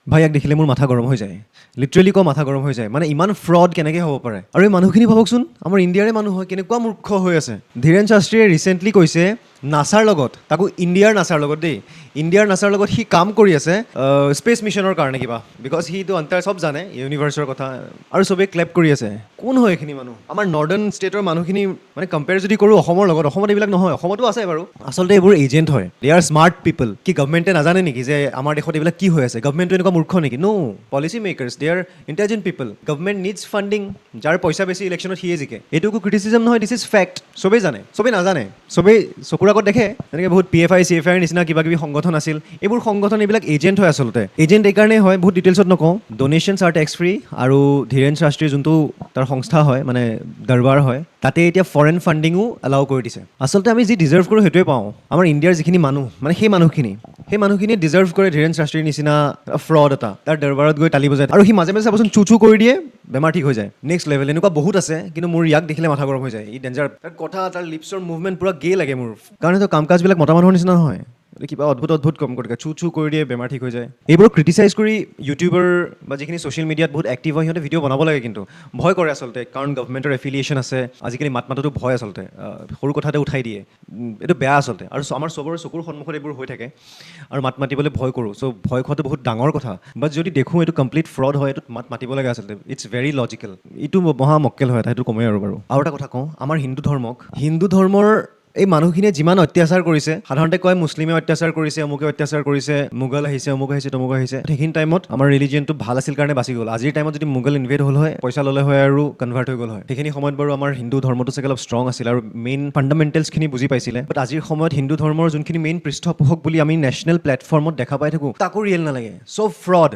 ভাই ইয়াক দেখিলে মোৰ মাথা গৰম হৈ যায় লিটাৰেলি কোৱা মাথা গৰম হৈ যায় মানে ইমান ফ্ৰড কেনেকৈ হ'ব পাৰে আৰু এই মানুহখিনি ভাবকচোন আমাৰ ইণ্ডিয়াৰে মানুহ হয় কেনেকুৱা মূৰ্খ হৈ আছে ধীৰেন শাস্ত্ৰীয়ে ৰিচেণ্টলি কৈছে নাছাৰ লগত তাকো ইণ্ডিয়াৰ নাছাৰ লগত দেই ইণ্ডিয়াৰ নাছাৰ লগত সি কাম কৰি আছে স্পেচ মিছনৰ কাৰণে কিবা বিকজ সিটো আন্তাৰ চব জানে ইউনিভাৰ্চৰ কথা আৰু চবেই ক্লেপ কৰি আছে কোন হয় এইখিনি মানুহ আমাৰ নৰ্দাৰ্ণ ষ্টেটৰ মানুহখিনি মানে কম্পেয়াৰ যদি কৰোঁ অসমৰ লগত অসমত এইবিলাক নহয় অসমতো আছে বাৰু আচলতে এইবোৰ এজেণ্ট হয় দে আৰ স্মাৰ্ট পিপল কি গভমেণ্টে নাজানে নেকি যে আমাৰ দেশত এইবিলাক কি হৈ আছে গভমেণ্টটো এনেকুৱা মূৰ্খ নেকি নো পলিচি মেকাৰ্ছ দে আৰ ইণ্টেলিজেণ্ট পিপল গভমেণ্ট নিডছ ফাণ্ডিং যাৰ পইচা বেছি ইলেকশ্যনত সিয়ে জিকে এইটো একো ক্ৰিটিচিজম নহয় দিছ ইজ ফেক্ট চবেই জানে চবেই নাজানে চবেই চকুৰ আগত দেখে তেনেকৈ বহুত PFI CFIৰ নিচিনা কিবা কিবি সংগঠন আছিল এইবোৰ সংগঠন এইবিলাক এজেণ্ট হয় আচলতে এজেণ্ট এইকাৰণেই হয় বহুত ডিটেইলছত নকওঁ ডনেশ্যনছ আৰ টেক্স ফ্ৰী আৰু ধীৰেন শাস্ত্ৰীৰ যোনটো তাৰ সংস্থা হয় মানে দৰবাৰ হয় তাতে এতিয়া ফৰেন ফাণ্ডিঙো এলাউ কৰি দিছে আচলতে আমি যি ডিজাৰ্ভ কৰোঁ সেইটোৱে পাওঁ আমাৰ ইণ্ডিয়াৰ যিখিনি মানুহ মানে সেই মানুহখিনিয়ে ডিজাৰ্ভ কৰে ধীৰেন শাস্ত্ৰীৰ নিচিনা ফ্ৰড এটা তাৰ দৰবাৰত গৈ তালি বজায় আৰু সি মাজে মাজে চাবচোন চু কৰি দিয়ে বেমাৰ ঠিক হৈ যায় নেক্সট লেভেল এনেকুৱা বহুত আছে কিন্তু মোৰ ইয়াক দেখিলে মাথা গৰম হৈ যায় ই ডেঞ্জাৰ তাৰ কথা তাৰ লিপছৰ মুভমেণ্ট পুৰা গে লাগে মোৰ কাৰণ সেইটো কাম কাজবিলাক মতা মানুহৰ নিচিনা নহয় কিবা অদ্ভুত কম কৰি চু কৰি দিয়ে বেমাৰ ঠিক হৈ যায় এইবোৰ ক্ৰিটিচাইজ কৰি ইউটিউবাৰ বা যিখিনি ছ'চিয়েল মিডিয়াত বহুত এক্টিভ হয় সিহঁতে ভিডিঅ' বনাব লাগে কিন্তু ভয় কৰে আচলতে কাৰণ গভমেণ্টৰ এফিলিয়েশ্যন আছে আজিকালি মাত মাততো ভয় আচলতে সৰু কথাতে উঠাই দিয়ে এইটো বেয়া আচলতে আৰু আমাৰ চবৰে চকুৰ সন্মুখত এইবোৰ হৈ থাকে আৰু মাত মাতিবলৈ ভয় কৰোঁ চ' ভয় খোৱাটো বহুত ডাঙৰ কথা বাট যদি দেখোঁ এইটো কমপ্লিট ফ্ৰড হয় এইটোত মাত মাতিব লাগে আচলতে ইটছ ভেৰি লজিকেল এইটো মহা মক্কেল হয় সেইটো কমেই আৰু বাৰু আৰু এটা কথা কওঁ আমাৰ হিন্দু ধৰ্মৰ এই মানুহখিনিয়ে যিমান অত্যাচাৰ কৰিছে সাধাৰণতে কয় মুছলিমে অত্যাচাৰ কৰিছে অমুকে অত্যাচাৰ কৰিছে মোগল আহিছে অমুক আহিছে তমুক আহিছে সেইখিনি টাইমত আমাৰ ৰিলিজিয়নটো ভাল আছিল কাৰণে বাচি গ'ল আজিৰ টাইমত যদি মোগল ইনভেড হ'ল হয় পইচা ল'লে হয় আৰু কনভাৰ্ট হৈ গ'ল হয় সেইখিনি সময়ত বাৰু আমাৰ হিন্দু ধৰ্মটো চাগে অলপ ষ্ট্ৰং আছিল আৰু মেইন ফাণ্ডামেণ্টেলছখিনি বুজি পাইছিলে বাট আজিৰ সময়ত হিন্দু ধৰ্মৰ যোনখিনি মেইন পৃষ্ঠপোষক বুলি আমি নেশ্যনেল প্লেটফৰ্মত দেখা পাই থাকোঁ তাকো ৰিয়েল নালাগে চ' ফ্ৰড